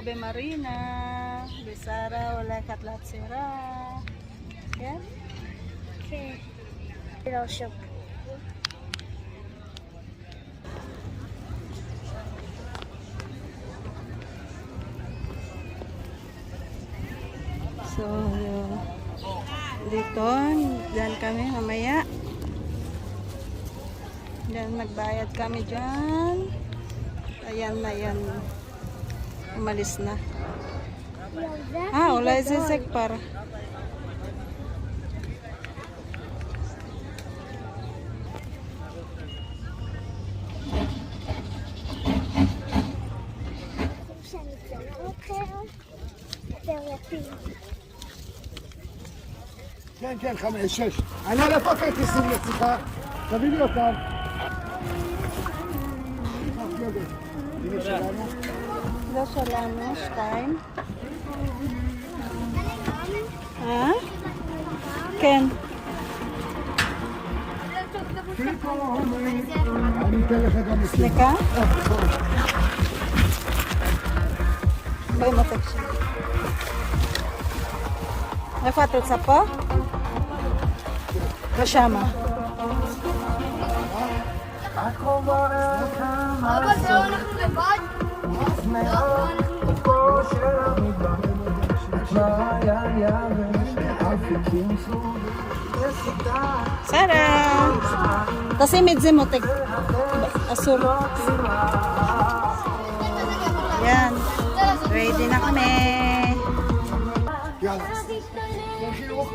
Bemarina, Besara, wala katlat sira. Yan. Okay. Little shop. So, dito, dyan kami mamaya. Dyan magbayad kami dyan. Ayan na yan. Umalis na. Wala sisig para. כן, כן, 5, 6. אני על איפה כרטיסים לשיחה? תביא לי אותם. הנה שלנו. Ito salano, Stein. Ken. אני אתן לך גם את זה. Nika? Bay matak siya. Nafatot sa po? Kasama. אבא, זה הולך לבד? Sarah! Kasi medyo mo tig asur. Yan. Ready na kami. יאללה. עם חיוך.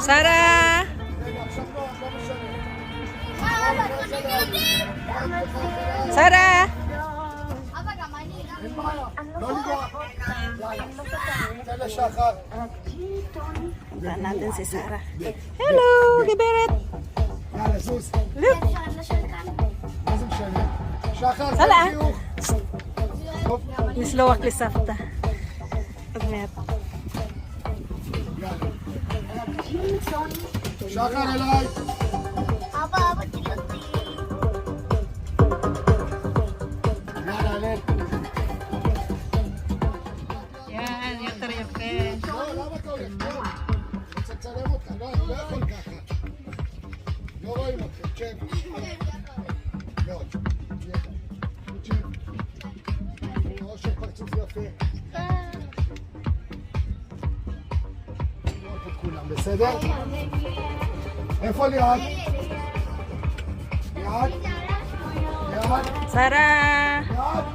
Sarah! רגע, עכשיו לא, לא משנה. אבא, קונים ילדים! Sarah! אבא, גם אני. אין בעיה. לא לגוע. יאללה. תן לשחר. Punta natin si Sarah. Hello, Giberet! יאללה, זוז. Look! מה זה משנה? שחר, תן סלע. חיוך. טוב. Mislawak lisafta. Pagmet. שחר אליי. אבא, תראה אותי. יאללה, הלל. Yan, yung teriyake. לא, למה אתה הולך? לא. רוצה לצלם אותך, לא, אני לא יכול ככה. לא רואים אתכם, צ'ב. לא, צ'ב. אושר פרצוף יפה. לא פה כולם, בסדר? איפה ליעד? ליעד? ליעד? Sarah! ליעד?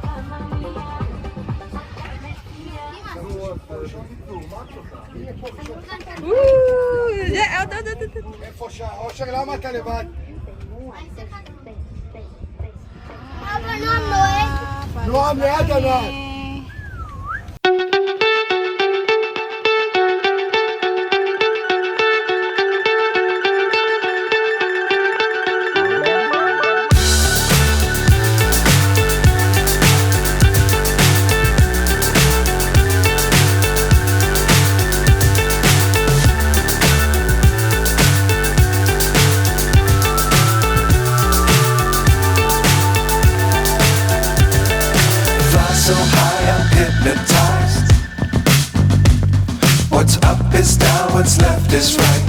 Yeah, out. איפה אושר, למה אתה לבד? אבא, נועם נוהג. נועם ליד הנהג. So high I'm hypnotized. What's up is down, what's left is right.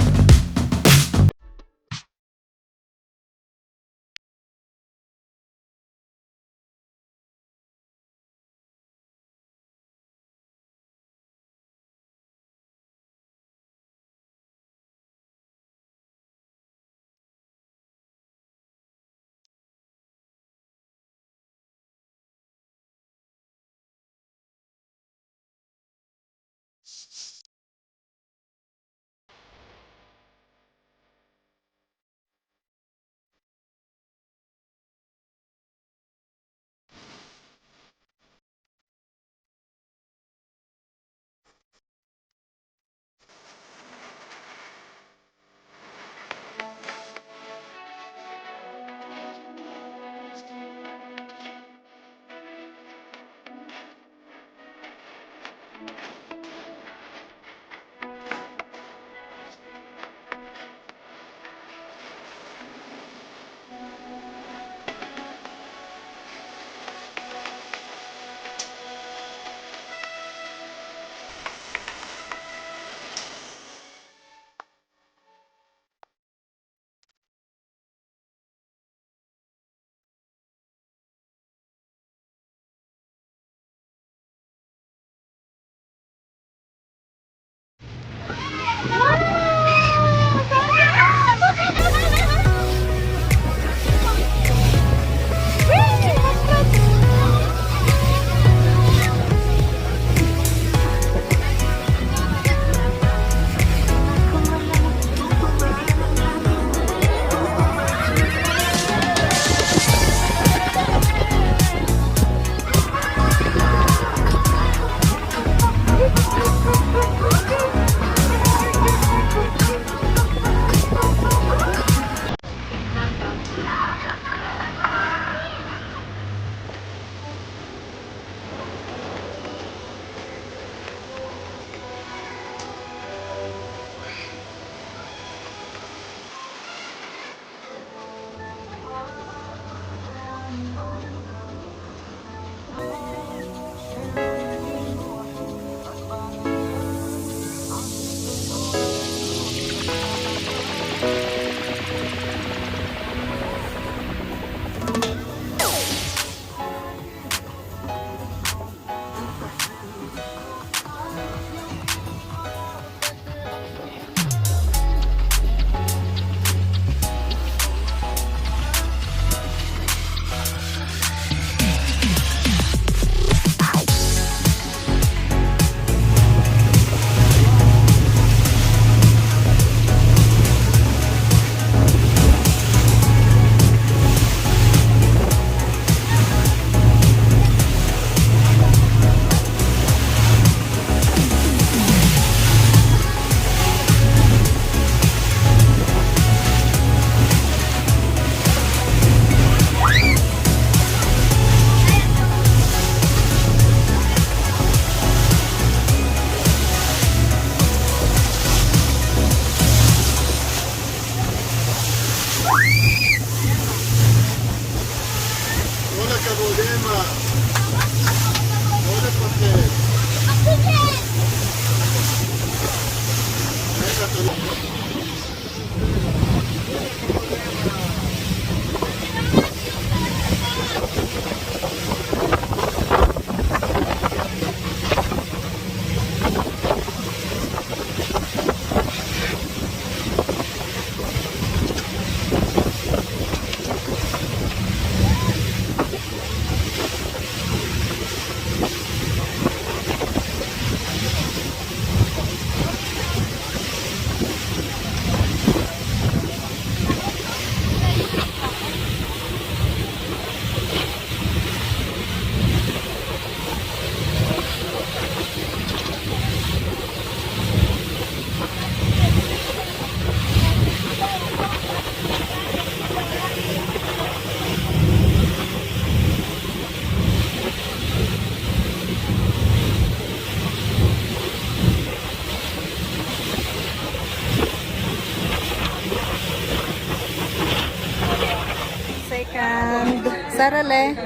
Sarale.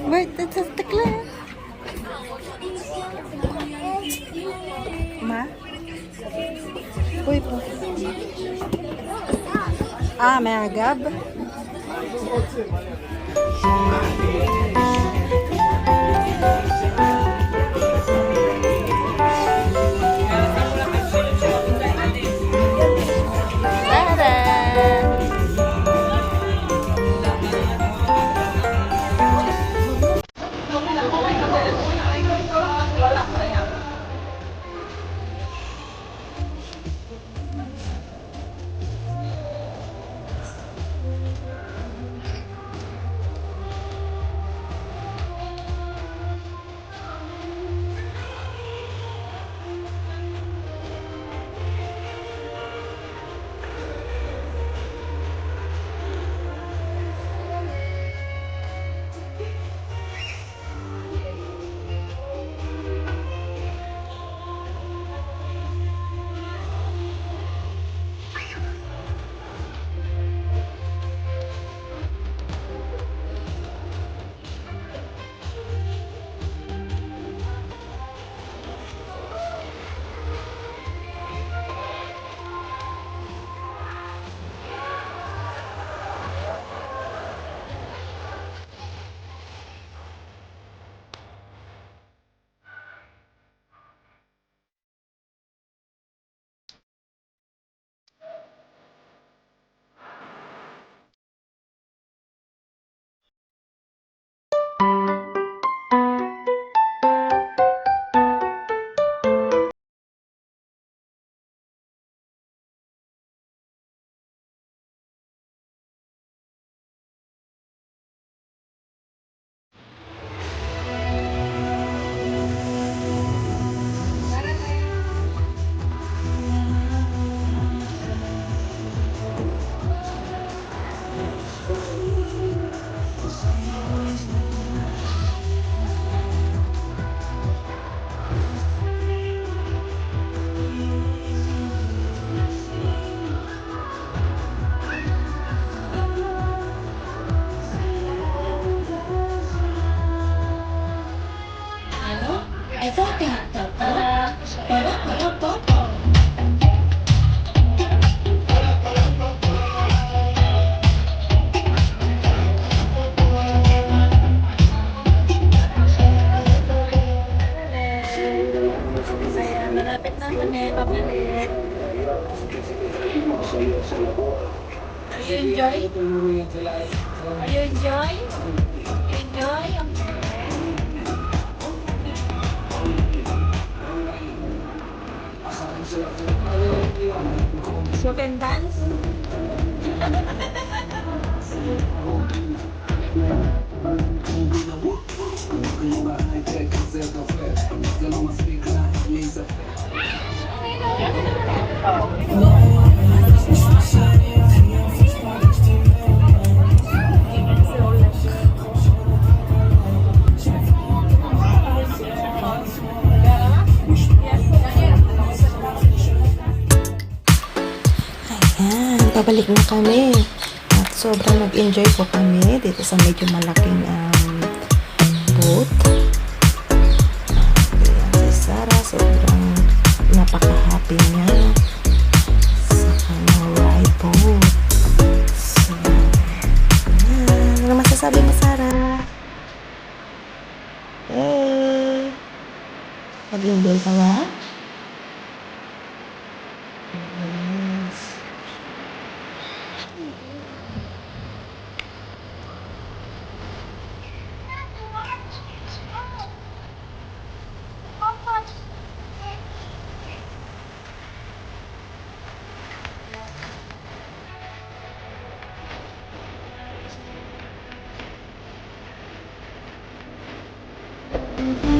Wait, it's a tikla. Ma? Uy po. Ah, may agab. Malapit na kami pabalik. Are you enjoy? Are you enjoy? You enjoy? You can dance? Ayan, pabalik na kami. At sobrang nag-enjoy po kami dito sa medyo malaking boat. Ayan, si Sarah, sobrang napaka-happy niya sa kanyang ride boat. So, ayan. Ano masasabi mo, Sarah? Hey! Mag-enjoy ka ba? Yes.